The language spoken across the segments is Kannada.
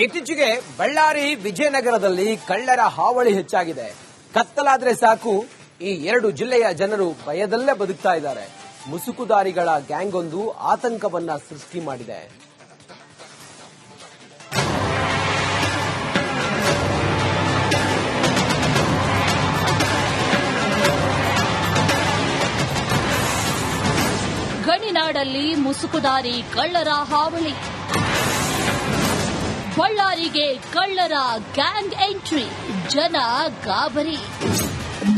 ಇತ್ತೀಚೆಗೆ ಬಳ್ಳಾರಿ ವಿಜಯನಗರದಲ್ಲಿ ಕಳ್ಳರ ಹಾವಳಿ ಹೆಚ್ಚಾಗಿದೆ. ಕತ್ತಲಾದ್ರೆ ಸಾಕು ಈ ಎರಡು ಜಿಲ್ಲೆಯ ಜನರು ಭಯದಲ್ಲೇ ಬದುಕ್ತಾ ಇದ್ದಾರೆ. ಮುಸುಕುದಾರಿಗಳ ಗ್ಯಾಂಗ್ ಒಂದು ಆತಂಕವನ್ನ ಸೃಷ್ಟಿ ಮಾಡಿದೆ. ಗಣಿನಾಡಲ್ಲಿ ಮುಸುಕುದಾರಿ ಕಳ್ಳರ ಹಾವಳಿ. ಬಳ್ಳಾರಿಗೆ ಕಳ್ಳರ ಗ್ಯಾಂಗ್ ಎಂಟ್ರಿ, ಜನ ಗಾಬರಿ.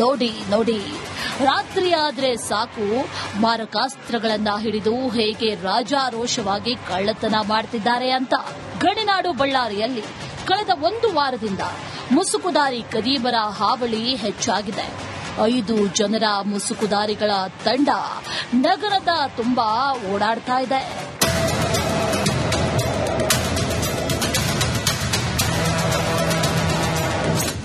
ನೋಡಿ ರಾತ್ರಿ ಆದ್ರೆ ಸಾಕು ಮಾರಕಾಸ್ತ್ರಗಳನ್ನ ಹಿಡಿದು ಹೇಗೆ ರಾಜಾರೋಷವಾಗಿ ಕಳ್ಳತನ ಮಾಡ್ತಿದ್ದಾರೆ ಅಂತ. ಗಣಿನಾಡು ಬಳ್ಳಾರಿಯಲ್ಲಿ ಕಳೆದ ಒಂದು ವಾರದಿಂದ ಮುಸುಕುದಾರಿ ಕದೀಮರ ಹಾವಳಿ ಹೆಚ್ಚಾಗಿದೆ. 5 ಜನರ ಮುಸುಕುದಾರಿಗಳ ತಂಡ ನಗರದ ತುಂಬಾ ಓಡಾಡ್ತಾ ಇದೆ.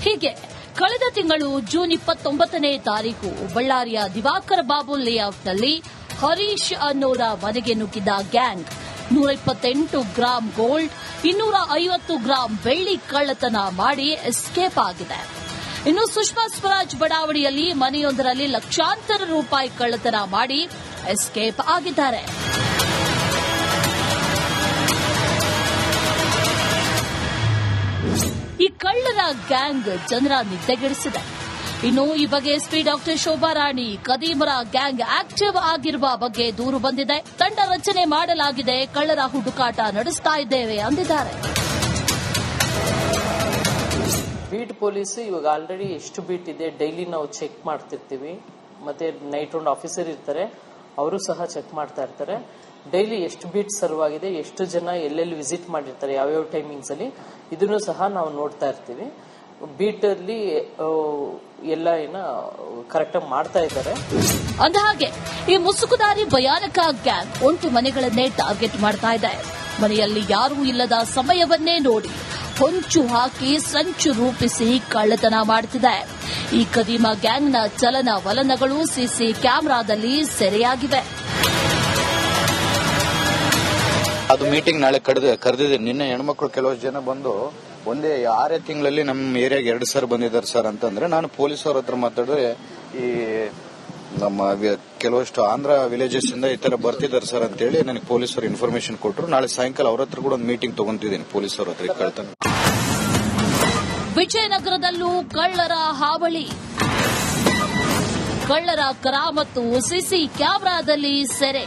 ಹೀಗೆ ಕಳೆದ ತಿಂಗಳು ಜೂನ್ 29ನೇ ತಾರೀಕು ಬಳ್ಳಾರಿಯ ದಿವಾಕರ ಬಾಬು ಲೇಔಟ್ನಲ್ಲಿ ಹರೀಶ್ ಅನ್ನೋರ ಮನೆಗೆ ನುಗ್ಗಿದ್ದ ಗ್ಯಾಂಗ್ 128 ಗ್ರಾಂ ಗೋಲ್ಡ್, 250 ಗ್ರಾಂ ಬೆಳ್ಳಿ ಕಳ್ಳತನ ಮಾಡಿ ಎಸ್ಕೇಪ್ ಆಗಿದೆ. ಇನ್ನು ಸುಷ್ಮಾ ಸ್ವರಾಜ್ ಬಡಾವಣೆಯಲ್ಲಿ ಮನೆಯೊಂದರಲ್ಲಿ ಲಕ್ಷಾಂತರ ರೂಪಾಯಿ ಕಳ್ಳತನ ಮಾಡಿ ಎಸ್ಕೇಪ್ ಆಗಿದ್ದಾರೆ. ಈ ಕಳ್ಳರ ಗ್ಯಾಂಗ್ ಜನರ ನಿದ್ದೆಗೆಡಿಸಿದೆ. ಇನ್ನು ಈ ಬಗ್ಗೆ ಎಸ್ಪಿ ಡಾಕ್ಟರ್ ಶೋಭಾ ರಾಣಿ ಕದೀಮರ ಗ್ಯಾಂಗ್ ಆಕ್ಟಿವ್ ಆಗಿರುವ ಬಗ್ಗೆ ದೂರು ಬಂದಿದೆ. ತಂಡ ರಚನೆ ಮಾಡಲಾಗಿದೆ, ಕಳ್ಳರ ಹುಡುಕಾಟ ನಡೆಸ್ತಾ ಇದ್ದೇವೆ ಅಂದಿದ್ದಾರೆ. ಬೀಟ್ ಪೊಲೀಸ್ ಇವಾಗ ಆಲ್ರೆಡಿ ಎಷ್ಟು ಬೀಟ್ ಇದೆ ಡೈಲಿ ನಾವು ಚೆಕ್ ಮಾಡ್ತಿರ್ತೀವಿ. ಮತ್ತೆ ನೈಟ್ ರೌಂಡ್ ಆಫೀಸರ್ ಇರ್ತಾರೆ, ಅವರು ಸಹ ಚೆಕ್ ಮಾಡ್ತಾ ಇರ್ತಾರೆ. ಡೈಲಿ ಎಷ್ಟು ಬೀಟ್ ಸರ್ವ್ ಆಗಿದೆ, ಎಷ್ಟು ಜನ ಎಲ್ಲೆಲ್ಲಿ ವಿಸಿಟ್ ಮಾಡಿರ್ತಾರೆ, ಯಾವ್ಯಾವ ಟೈಮಿಂಗ್ಸ್ ಅಲ್ಲಿ, ಇದನ್ನು ಸಹ ನಾವು ನೋಡ್ತಾ ಇರ್ತೀವಿ. ಬೀಟ್ ಅಲ್ಲಿ ಎಲ್ಲ ಕರೆಕ್ಟ್ ಆಗಿ ಮಾಡ್ತಾ ಇದ್ದಾರೆ. ಅಂದಹಾಗೆ ಈ ಮುಸುಕುದಾರಿ ಭಯಾನಕ ಗ್ಯಾಂಗ್ ಒಂಟಿ ಮನೆಗಳನ್ನೇ ಟಾರ್ಗೆಟ್ ಮಾಡ್ತಾ ಇದೆ. ಮನೆಯಲ್ಲಿ ಯಾರೂ ಇಲ್ಲದ ಸಮಯವನ್ನೇ ನೋಡಿ ಹೊಂಚು ಹಾಕಿ ಸಂಚು ರೂಪಿಸಿ ಕಳ್ಳತನ ಮಾಡುತ್ತಿದೆ. ಈ ಕದೀಮ ಗ್ಯಾಂಗ್ನ ಚಲನ ವಲನಗಳು ಸಿಸಿ ಕ್ಯಾಮೆರಾದಲ್ಲಿ ಸೆರೆಯಾಗಿವೆ. ಅದು ಮೀಟಿಂಗ್ ನಾಳೆ ಕರೆದಿದೆ. ನಿನ್ನೆ ಹೆಣ್ಮಕ್ಳು ಕೆಲವು ಜನ ಬಂದು ಒಂದೇ 6 ತಿಂಗಳಲ್ಲಿ ನಮ್ಮ ಏರಿಯಾಗೆ 2 ಸರ್ ಬಂದಿದ್ದಾರೆ ಸರ್ ಅಂತಂದ್ರೆ, ನಾನು ಪೊಲೀಸವ್ರ ಹತ್ರ ಮಾತಾಡಿದ್ರೆ ಈ ನಮ್ಮ ಕೆಲವಷ್ಟು ಆಂಧ್ರ ವಿಲೇಜಸ್ ಇಂದ ಈ ತರ ಬರ್ತಿದ್ದಾರೆ ಸರ್ ಅಂತ ಹೇಳಿ ನನಗೆ ಪೊಲೀಸರು ಇನ್ಫಾರ್ಮೇಶನ್ ಕೊಟ್ಟರು. ನಾಳೆ ಸಾಯಂಕಾಲ ಅವ್ರ ಹತ್ರ ಕೂಡ ಒಂದು ಮೀಟಿಂಗ್ ತಗೊಂತಿದ್ದೀನಿ ಪೊಲೀಸವ್ರ ಹತ್ರ ಕಳ್ತಾನೆ. ವಿಜಯನಗರದಲ್ಲೂ ಕಳ್ಳರ ಹಾವಳಿ. ಕಳ್ಳರ ಕರಾಮತ್ತು ಸಿಸಿ ಕ್ಯಾಮೆರಾದಲ್ಲಿ ಸೆರೆ.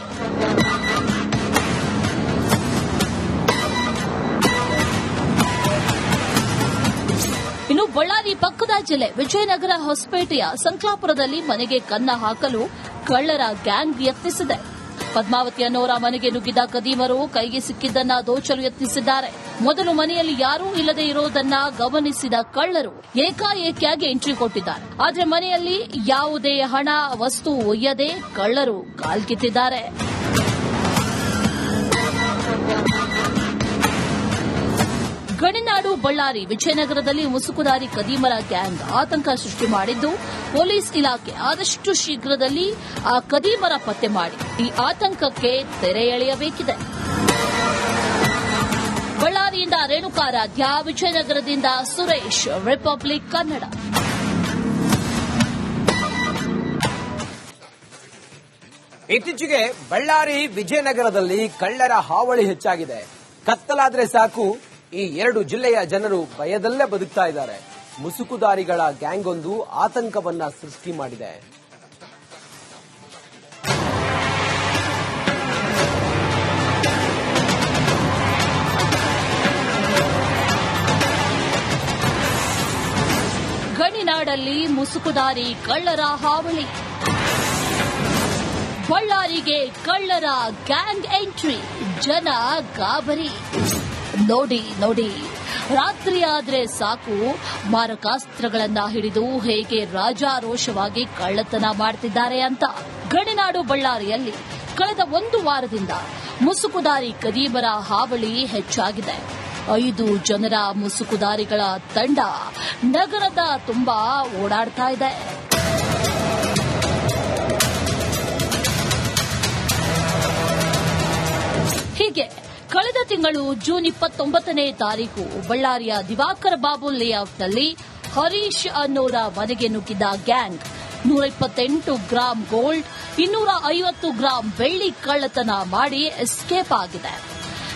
ಇನ್ನು ಬಳ್ಳಾರಿ ಪಕ್ಕದ ಜಿಲ್ಲೆ ವಿಜಯನಗರ ಹೊಸಪೇಟೆಯ ಸಂಕ್ಲಾಪುರದಲ್ಲಿ ಮನೆಗೆ ಕನ್ನ ಹಾಕಲು ಕಳ್ಳರ ಗ್ಯಾಂಗ್ ಯತ್ನಿಸಿದೆ. ಪದ್ಮಾವತಿ ಅನ್ನೋರ ಮನೆಗೆ ನುಗ್ಗಿದ ಕದೀಮರು ಕೈಗೆ ಸಿಕ್ಕಿದ್ದನ್ನ ದೋಚಲು ಯತ್ನಿಸಿದ್ದಾರೆ. ಮೊದಲು ಮನೆಯಲ್ಲಿ ಯಾರೂ ಇಲ್ಲದೆ ಇರೋದನ್ನ ಗಮನಿಸಿದ ಕಳ್ಳರು ಏಕಾಏಕಿಯಾಗಿ ಎಂಟ್ರಿ ಕೊಟ್ಟಿದ್ದಾರೆ. ಆದರೆ ಮನೆಯಲ್ಲಿ ಯಾವುದೇ ಹಣ ವಸ್ತು ಒಯ್ಯದೆ ಕಳ್ಳರು ಕಾಲ್ಕಿತ್ತಿದ್ದಾರೆ. ಗಣಿನಾಡು ಬಳ್ಳಾರಿ ವಿಜಯನಗರದಲ್ಲಿ ಮುಸುಕುದಾರಿ ಕದೀಮರ ಗ್ಯಾಂಗ್ ಆತಂಕ ಸೃಷ್ಟಿ ಮಾಡಿದ್ದು, ಪೊಲೀಸ್ ಇಲಾಖೆ ಆದಷ್ಟು ಶೀಘ್ರದಲ್ಲಿ ಆ ಕದೀಮರ ಪತ್ತೆ ಮಾಡಿ ಈ ಆತಂಕಕ್ಕೆ ತೆರೆ ಎಳೆಯಬೇಕಿದೆ. ಬಳ್ಳಾರಿಯಿಂದ ರೇಣುಕಾರಾಧ್ಯ, ವಿಜಯನಗರದಿಂದ ಸುರೇಶ್, ರಿಪಬ್ಲಿಕ್ ಕನ್ನಡ. ಇತ್ತೀಚೆಗೆ ಬಳ್ಳಾರಿ ವಿಜಯನಗರದಲ್ಲಿ ಕಳ್ಳರ ಹಾವಳಿ ಹೆಚ್ಚಾಗಿದೆ. ಕತ್ತಲಾದ್ರೆ ಸಾಕು ಈ ಎರಡು ಜಿಲ್ಲೆಯ ಜನರು ಭಯದಲ್ಲೇ ಬದುಕ್ತಾ ಇದ್ದಾರೆ. ಮುಸುಕುದಾರಿಗಳ ಗ್ಯಾಂಗ್ ಒಂದು ಆತಂಕವನ್ನ ಸೃಷ್ಟಿ ಮಾಡಿದೆ. ಗಣಿನಾಡಲ್ಲಿ ಮುಸುಕುದಾರಿ ಕಳ್ಳರ ಹಾವಳಿ. ಬಳ್ಳಾರಿಗೆ ಕಳ್ಳರ ಗ್ಯಾಂಗ್ ಎಂಟ್ರಿ, ಜನ ಗಾಬರಿ. ನೋಡಿ ರಾತ್ರಿ ಆದ್ರೆ ಸಾಕು ಮಾರಕಾಸ್ತ್ರಗಳನ್ನ ಹಿಡಿದು ಹೇಗೆ ರಾಜಾರೋಷವಾಗಿ ಕಳ್ಳತನ ಮಾಡ್ತಿದ್ದಾರೆ ಅಂತ. ಗಣಿನಾಡು ಬಳ್ಳಾರಿಯಲ್ಲಿ ಕಳೆದ ಒಂದು ವಾರದಿಂದ ಮುಸುಕುದಾರಿ ಕದೀಮರ ಹಾವಳಿ ಹೆಚ್ಚಾಗಿದೆ. 5 ಜನರ ಮುಸುಕುದಾರಿಗಳ ತಂಡ ನಗರದ ತುಂಬಾ ಓಡಾಡ್ತಾ ಇದೆ. ಹೀಗೆ ಕಳೆದ ತಿಂಗಳು ಜೂನ್ 29ನೇ ತಾರೀಕು ಬಳ್ಳಾರಿಯ ದಿವಾಕರ ಬಾಬು ಲೇಔಟ್ನಲ್ಲಿ ಹರೀಶ್ ಅನ್ನೋರ ಮನೆಗೆ ನುಗ್ಗಿದ ಗ್ಯಾಂಗ್ 128 ಗ್ರಾಂ ಗೋಲ್ಡ್ 250 ಗ್ರಾಂ ಬೆಳ್ಳಿ ಕಳ್ಳತನ ಮಾಡಿ ಎಸ್ಕೇಪ್ ಆಗಿದೆ.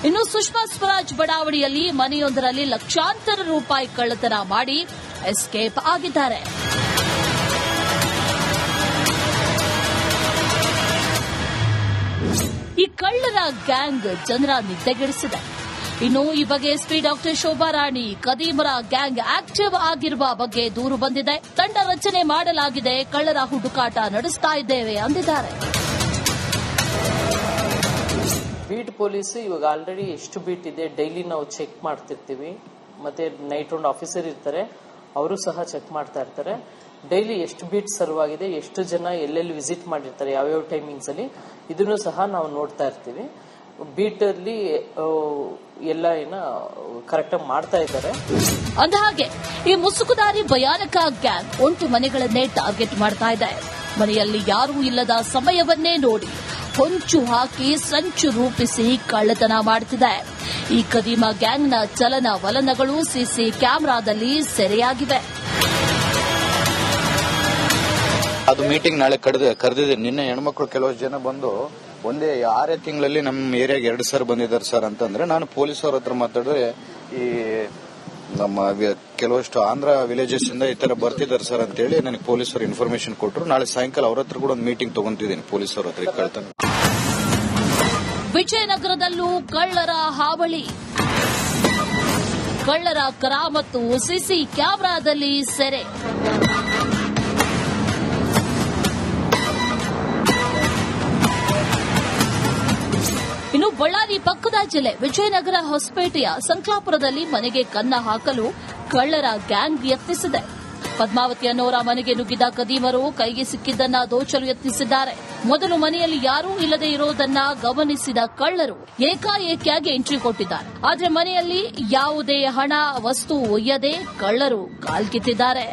ಇನ್ನು ಸುಷ್ಮಾ ಸ್ವರಾಜ್ ಬಡಾವಣೆಯಲ್ಲಿ ಮನೆಯೊಂದರಲ್ಲಿ ಲಕ್ಷಾಂತರ ರೂಪಾಯಿ ಕಳ್ಳತನ ಮಾಡಿ ಎಸ್ಕೇಪ್ ಆಗಿದ್ದಾರೆ. ಈ ಕಳ್ಳರ ಗ್ಯಾಂಗ್ ಜನರ ನಿದ್ದೆಗೆಡಿಸಿದೆ. ಇನ್ನು ಈ ಬಗ್ಗೆ ಎಸ್ಪಿ ಡಾಕ್ಟರ್ ಶೋಭಾ ರಾಣಿ ಕದೀಮರ ಗ್ಯಾಂಗ್ ಆಕ್ಟಿವ್ ಆಗಿರುವ ಬಗ್ಗೆ ದೂರು ಬಂದಿದೆ. ತಂಡ ರಚನೆ ಮಾಡಲಾಗಿದೆ, ಕಳ್ಳರ ಹುಡುಕಾಟ ನಡೆಸ್ತಾ ಇದ್ದೇವೆ ಅಂದಿದ್ದಾರೆ. ಬೀಟ್ ಪೊಲೀಸ್ ಇವಾಗ ಆಲ್ರೆಡಿ ಎಷ್ಟು ಬೀಟ್ ಇದೆ ಡೈಲಿ ನಾವು ಚೆಕ್ ಮಾಡ್ತಿರ್ತೀವಿ. ಮತ್ತೆ ನೈಟ್ ರೌಂಡ್ ಆಫೀಸರ್ ಇರ್ತಾರೆ, ಅವರು ಸಹ ಚೆಕ್ ಮಾಡ್ತಾ ಇರ್ತಾರೆ. ಡೈಲಿ ಎಷ್ಟು ಬೀಟ್ ಸರ್ವ್ ಆಗಿದೆ, ಎಷ್ಟು ಜನ ಎಲ್ಲೆಲ್ಲಿ ವಿಸಿಟ್ ಮಾಡಿರ್ತಾರೆ, ಯಾವ್ಯಾವ ಟೈಮಿಂಗ್ಸ್ ಅಲ್ಲಿ, ಇದನ್ನು ಸಹ ನಾವು ನೋಡ್ತಾ ಇರ್ತೀವಿ. ಬೀಟ್ ಅಲ್ಲಿ ಎಲ್ಲ ಕರೆಕ್ಟ್ ಆಗಿ ಮಾಡ್ತಾ ಇದ್ದಾರೆ. ಅಂದಹಾಗೆ ಈ ಮುಸುಕುದಾರಿ ಭಯಾನಕ ಗ್ಯಾಂಗ್ ಒಂಟಿ ಮನೆಗಳನ್ನೇ ಟಾರ್ಗೆಟ್ ಮಾಡ್ತಾ ಇದೆ. ಮನೆಯಲ್ಲಿ ಯಾರೂ ಇಲ್ಲದ ಸಮಯವನ್ನೇ ನೋಡಿ ಹೊಂಚು ಹಾಕಿ ಸಂಚು ರೂಪಿಸಿ ಕಳ್ಳತನ ಮಾಡುತ್ತಿದೆ. ಈ ಕದೀಮ ಗ್ಯಾಂಗ್ನ ಚಲನ ವಲನಗಳು ಸಿಸಿ ಕ್ಯಾಮೆರಾದಲ್ಲಿ ಸೆರೆಯಾಗಿವೆ. ಅದು ಮೀಟಿಂಗ್ ನಾಳೆ ಕರೆದಿದೆ. ನಿನ್ನೆ ಹೆಣ್ಮಕ್ಳು ಕೆಲವು ಜನ ಬಂದು ಒಂದೇ 6 ತಿಂಗಳಲ್ಲಿ ನಮ್ಮ ಏರಿಯಾಗೆ 2 ಸರ್ ಬಂದಿದ್ದಾರೆ ಸರ್ ಅಂತಂದ್ರೆ, ನಾನು ಪೊಲೀಸವ್ರ ಹತ್ರ ಮಾತಾಡಿದ್ರೆ ಈ ನಮ್ಮ ಕೆಲವಷ್ಟು ಆಂಧ್ರ ವಿಲೇಜಸ್ ಇಂದ ಈ ತರ ಬರ್ತಿದ್ದಾರೆ ಸರ್ ಅಂತ ಹೇಳಿ ನನಗೆ ಪೊಲೀಸರು ಇನ್ಫಾರ್ಮೇಶನ್ ಕೊಟ್ಟರು. ನಾಳೆ ಸಾಯಂಕಾಲ ಅವ್ರ ಹತ್ರ ಕೂಡ ಒಂದು ಮೀಟಿಂಗ್ ತಗೊಂತಿದ್ದೀನಿ ಪೊಲೀಸವ್ರ ಹತ್ರ. ಕಳ್ತಾನೆ ವಿಜಯನಗರದಲ್ಲೂ ಕಳ್ಳರ ಹಾವಳಿ. ಕಳ್ಳರ ಕರಾಮತ್ತು ಸಿಸಿ ಕ್ಯಾಮೆರಾದಲ್ಲಿ ಸೆರೆ. ಇನ್ನು ಬಳ್ಳಾರಿ ಪಕ್ಕದ ಜಿಲ್ಲೆ ವಿಜಯನಗರ ಹೊಸಪೇಟೆಯ ಸಂಕ್ಲಾಪುರದಲ್ಲಿ ಮನೆಗೆ ಕನ್ನ ಹಾಕಲು ಕಳ್ಳರ ಗ್ಯಾಂಗ್ ಯತ್ನಿಸಿದೆ. ಪದ್ಮಾವತಿ ಅನ್ನೋರ ಮನೆಗೆ ನುಗ್ಗಿದ ಕದೀಮರು ಕೈಗೆ ಸಿಕ್ಕಿದ್ದನ್ನ ದೋಚಲು ಯತ್ನಿಸಿದ್ದಾರೆ. ಮೊದಲು ಮನೆಯಲ್ಲಿ ಯಾರೂ ಇಲ್ಲದೆ ಇರೋದನ್ನ ಗಮನಿಸಿದ ಕಳ್ಳರು ಏಕಾಏಕಿಯಾಗಿ ಎಂಟ್ರಿ ಕೊಟ್ಟಿದ್ದಾರೆ. ಆದರೆ ಮನೆಯಲ್ಲಿ ಯಾವುದೇ ಹಣ ವಸ್ತು ಒಯ್ಯದೆ ಕಳ್ಳರು ಕಾಲ್ಕಿತ್ತಿದ್ದಾರೆ.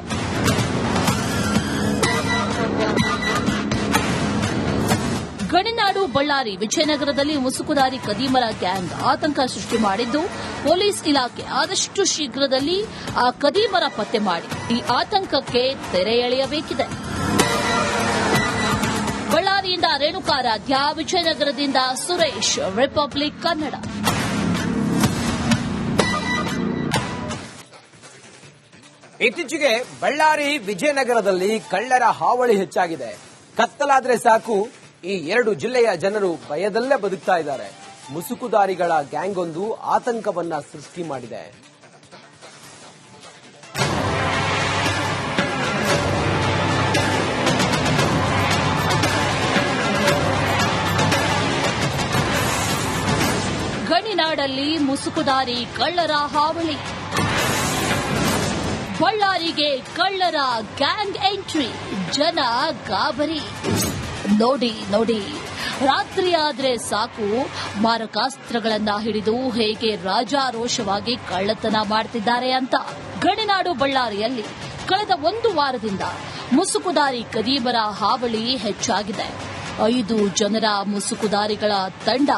ಗಡಿನಾಡು ಬಳ್ಳಾರಿ ವಿಜಯನಗರದಲ್ಲಿ ಮುಸುಕುದಾರಿ ಕದೀಮರ ಗ್ಯಾಂಗ್ ಆತಂಕ ಸೃಷ್ಟಿ ಮಾಡಿದ್ದು, ಪೊಲೀಸ್ ಇಲಾಖೆ ಆದಷ್ಟು ಶೀಘ್ರದಲ್ಲಿ ಆ ಕದೀಮರ ಪತ್ತೆ ಮಾಡಿ ಈ ಆತಂಕಕ್ಕೆ ತೆರೆ ಎಳೆಯಬೇಕಿದೆ. ಬಳ್ಳಾರಿಯಿಂದ ರೇಣುಕಾರಾಧ್ಯ, ವಿಜಯನಗರದಿಂದ ಸುರೇಶ್, ರಿಪಬ್ಲಿಕ್ ಕನ್ನಡ. ಇತ್ತೀಚೆಗೆ ಬಳ್ಳಾರಿ ವಿಜಯನಗರದಲ್ಲಿ ಕಳ್ಳರ ಹಾವಳಿ ಹೆಚ್ಚಾಗಿದೆ. ಕತ್ತಲಾದ್ರೆ ಸಾಕು, ಈ 2 ಜಿಲ್ಲೆಯ ಜನರು ಭಯದಲ್ಲೇ ಬದುಕ್ತಾ ಇದ್ದಾರೆ. ಮುಸುಕುದಾರಿಗಳ ಗ್ಯಾಂಗ್ ಒಂದು ಆತಂಕವನ್ನ ಸೃಷ್ಟಿ ಮಾಡಿದೆ. ಗಡಿನಾಡಲ್ಲಿ ಮುಸುಕುದಾರಿ ಕಳ್ಳರ ಹಾವಳಿ. ಬಳ್ಳಾರಿಗೆ ಕಳ್ಳರ ಗ್ಯಾಂಗ್ ಎಂಟ್ರಿ, ಜನ ಗಾಬರಿ. ನೋಡಿ, ರಾತ್ರಿಯಾದ್ರೆ ಸಾಕು ಮಾರಕಾಸ್ತ್ರಗಳನ್ನ ಹಿಡಿದು ಹೇಗೆ ರಾಜಾರೋಷವಾಗಿ ಕಳ್ಳತನ ಮಾಡ್ತಿದ್ದಾರೆ ಅಂತ. ಗಡಿನಾಡು ಬಳ್ಳಾರಿಯಲ್ಲಿ ಕಳೆದ 1 ವಾರದಿಂದ ಮುಸುಕುದಾರಿ ಕದೀಮರ ಹಾವಳಿ ಹೆಚ್ಚಾಗಿದೆ. 5 ಜನರ ಮುಸುಕುದಾರಿಗಳ ತಂಡ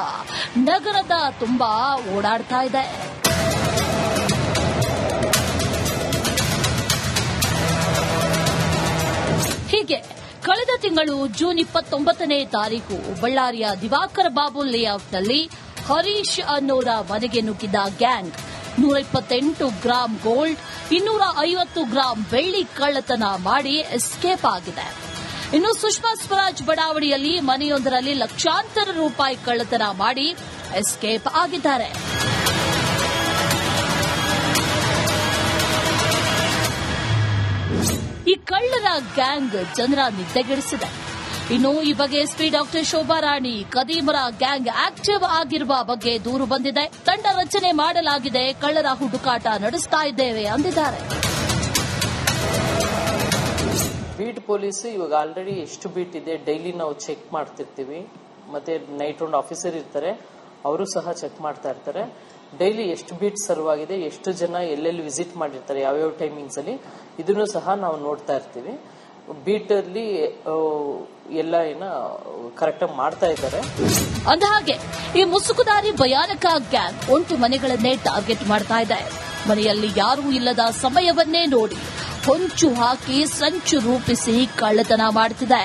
ನಗರದ ತುಂಬಾ ಓಡಾಡ್ತಾ ಇದೆ. ಹೀಗೆ ಕಳೆದ ತಿಂಗಳು ಜೂನ್ 29ನೇ ತಾರೀಕು ಬಳ್ಳಾರಿಯ ದಿವಾಕರ ಬಾಬು ಲೇಔಟ್ನಲ್ಲಿ ಹರೀಶ್ ಅನ್ನೋರ ಮನೆಗೆ ನುಗ್ಗಿದ ಗ್ಯಾಂಗ್ 128 ಗ್ರಾಂ ಗೋಲ್ಡ್ 250 ಗ್ರಾಂ ಬೆಳ್ಳಿ ಕಳ್ಳತನ ಮಾಡಿ ಎಸ್ಕೇಪ್ ಆಗಿದೆ. ಇನ್ನು ಸುಷ್ಮಾ ಸ್ವರಾಜ್ ಬಡಾವಣೆಯಲ್ಲಿ ಮನೆಯೊಂದರಲ್ಲಿ ಲಕ್ಷಾಂತರ ರೂಪಾಯಿ ಕಳ್ಳತನ ಮಾಡಿ ಎಸ್ಕೇಪ್ ಆಗಿದ್ದಾರೆ. ಈ ಕಳ್ಳರ ಗ್ಯಾಂಗ್ ಜನರ ನಿದ್ದೆಗೆಡಿಸಿದೆ. ಇನ್ನು ಈ ಬಗ್ಗೆ ಎಸ್ಪಿ ಡಾಕ್ಟರ್ ಶೋಭಾ ರಾಣಿ ಕದೀಮರ ಗ್ಯಾಂಗ್ ಆಕ್ಟಿವ್ ಆಗಿರುವ ಬಗ್ಗೆ ದೂರು ಬಂದಿದೆ. ತಂಡ ರಚನೆ ಮಾಡಲಾಗಿದೆ, ಕಳ್ಳರ ಹುಡುಕಾಟ ನಡೆಸ್ತಾ ಇದ್ದೇವೆ ಅಂದಿದ್ದಾರೆ. ಬೀಟ್ ಪೊಲೀಸ್ ಇವಾಗ ಆಲ್ರೆಡಿ ಎಷ್ಟು ಬೀಟ್ ಇದೆ ಡೈಲಿ ನಾವು ಚೆಕ್ ಮಾಡ್ತಿರ್ತೀವಿ. ಮತ್ತೆ ನೈಟ್ ರೌಂಡ್ ಆಫೀಸರ್ ಇರ್ತಾರೆ, ಅವರು ಸಹ ಚೆಕ್ ಮಾಡ್ತಾ ಇರ್ತಾರೆ. ಡೈಲಿ ಎಷ್ಟು ಬೀಟ್ ಸರ್ವ್ ಆಗಿದೆ, ಎಷ್ಟು ಜನ ಎಲ್ಲೆಲ್ಲಿ ವಿಸಿಟ್ ಮಾಡಿರ್ತಾರೆ, ಯಾವ್ಯಾವ ಟೈಮಿಂಗ್ಸ್ ಅಲ್ಲಿ, ಇದನ್ನು ಸಹ ನಾವು ನೋಡ್ತಾ ಇರ್ತೀವಿ. ಬೀಟಲ್ಲಿ ಎಲ್ಲ ಕರೆಕ್ಟಾಗಿ ಮಾಡ್ತಾ ಇದ್ದಾರೆ. ಅಂದಹಾಗೆ ಈ ಮುಸುಕುದಾರಿ ಭಯಾನಕ ಗ್ಯಾಂಗ್ ಒಂಟು ಮನೆಗಳನ್ನೇ ಟಾರ್ಗೆಟ್ ಮಾಡ್ತಾ ಇದೆ. ಮನೆಯಲ್ಲಿ ಯಾರೂ ಇಲ್ಲದ ಸಮಯವನ್ನೇ ನೋಡಿ ಹೊಂಚು ಹಾಕಿ ಸಂಚು ರೂಪಿಸಿ ಕಳ್ಳತನ ಮಾಡುತ್ತಿದೆ.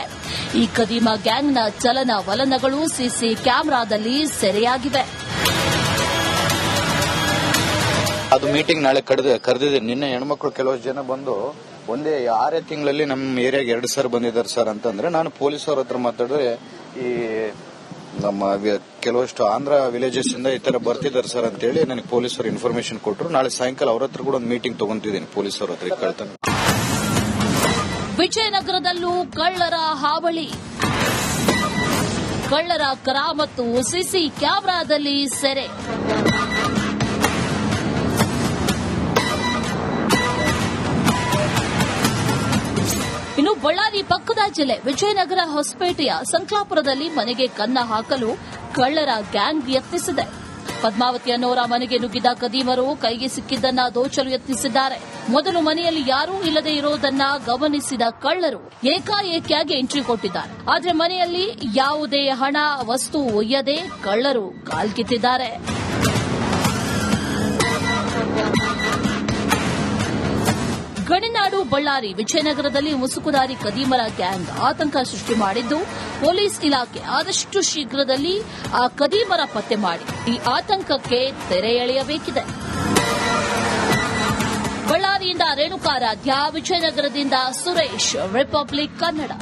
ಈ ಕದೀಮ ಗ್ಯಾಂಗ್ನ ಚಲನ ವಲನಗಳು ಸಿಸಿ ಕ್ಯಾಮೆರಾದಲ್ಲಿ ಸೆರೆಯಾಗಿವೆ. ಅದು ಮೀಟಿಂಗ್ ನಾಳೆ ಕರೆದಿದೆ. ನಿನ್ನೆ ಹೆಣ್ಮಕ್ಳು ಕೆಲವು ಜನ ಬಂದು ಒಂದೇ 6 ತಿಂಗಳಲ್ಲಿ ನಮ್ಮ ಏರಿಯಾಗೆ 2 ಸರ್ ಬಂದಿದ್ದಾರೆ ಸರ್ ಅಂತಂದ್ರೆ ನಾನು ಪೊಲೀಸವ್ರ ಹತ್ರ ಮಾತಾಡಿದ್ರೆ ಈ ನಮ್ಮ ಕೆಲವಷ್ಟು ಆಂಧ್ರ ವಿಲೇಜಸ್ ಇಂದ ಈ ತರ ಬರ್ತಿದ್ದಾರೆ ಸರ್ ಅಂತ ಹೇಳಿ ನನಗೆ ಪೊಲೀಸರು ಇನ್ಫಾರ್ಮೇಶನ್ ಕೊಟ್ಟರು. ನಾಳೆ ಸಾಯಂಕಾಲ ಅವ್ರ ಹತ್ರ ಕೂಡ ಒಂದು ಮೀಟಿಂಗ್ ತಗೊಂತಿದ್ದೀನಿ ಪೊಲೀಸವ್ರ ಹತ್ರ ಕಳ್ತಾನೆ. ವಿಜಯನಗರದಲ್ಲೂ ಕಳ್ಳರ ಹಾವಳಿ. ಕಳ್ಳರ ಕರಾಮತ್ತು ಸಿಸಿ ಕ್ಯಾಮೆರಾದಲ್ಲಿ ಸೆರೆ. ಇನ್ನು ಬಳ್ಳಾರಿ ಪಕ್ಕದ ಜಿಲ್ಲೆ ವಿಜಯನಗರ ಹೊಸಪೇಟೆಯ ಸಂಕ್ಲಾಪುರದಲ್ಲಿ ಮನೆಗೆ ಕನ್ನ ಹಾಕಲು ಕಳ್ಳರ ಗ್ಯಾಂಗ್ ಯತ್ನಿಸಿದೆ. ಪದ್ಮಾವತಿ ಅನ್ನೋರ ಮನೆಗೆ ನುಗ್ಗಿದ ಕದೀಮರು ಕೈಗೆ ಸಿಕ್ಕಿದ್ದನ್ನ ದೋಚಲು ಯತ್ನಿಸಿದ್ದಾರೆ. ಮೊದಲು ಮನೆಯಲ್ಲಿ ಯಾರೂ ಇಲ್ಲದೆ ಇರೋದನ್ನ ಗಮನಿಸಿದ ಕಳ್ಳರು ಏಕಾಏಕಿಯಾಗಿ ಎಂಟ್ರಿ ಕೊಟ್ಟಿದ್ದಾರೆ. ಆದರೆ ಮನೆಯಲ್ಲಿ ಯಾವುದೇ ಹಣ ವಸ್ತು ಒಯ್ಯದೆ ಕಳ್ಳರು ಕಾಲ್ಕಿತ್ತಿದ್ದಾರೆ. ಗಡಿನಾಡು ಬಳ್ಳಾರಿ ವಿಜಯನಗರದಲ್ಲಿ ಮುಸುಕುದಾರಿ ಕದೀಮರ ಗ್ಯಾಂಗ್ ಆತಂಕ ಸೃಷ್ಟಿ ಮಾಡಿದ್ದು, ಪೊಲೀಸ್ ಇಲಾಖೆ ಆದಷ್ಟು ಶೀಘ್ರದಲ್ಲಿ ಆ ಕದೀಮರ ಪತ್ತೆ ಮಾಡಿ ಈ ಆತಂಕಕ್ಕೆ ತೆರೆ ಎಳೆಯಬೇಕಿದೆ. ಬಳ್ಳಾರಿಯಿಂದ ರೇಣುಕಾರಾಧ್ಯ, ವಿಜಯನಗರದಿಂದ ಸುರೇಶ್, ರಿಪಬ್ಲಿಕ್ ಕನ್ನಡ.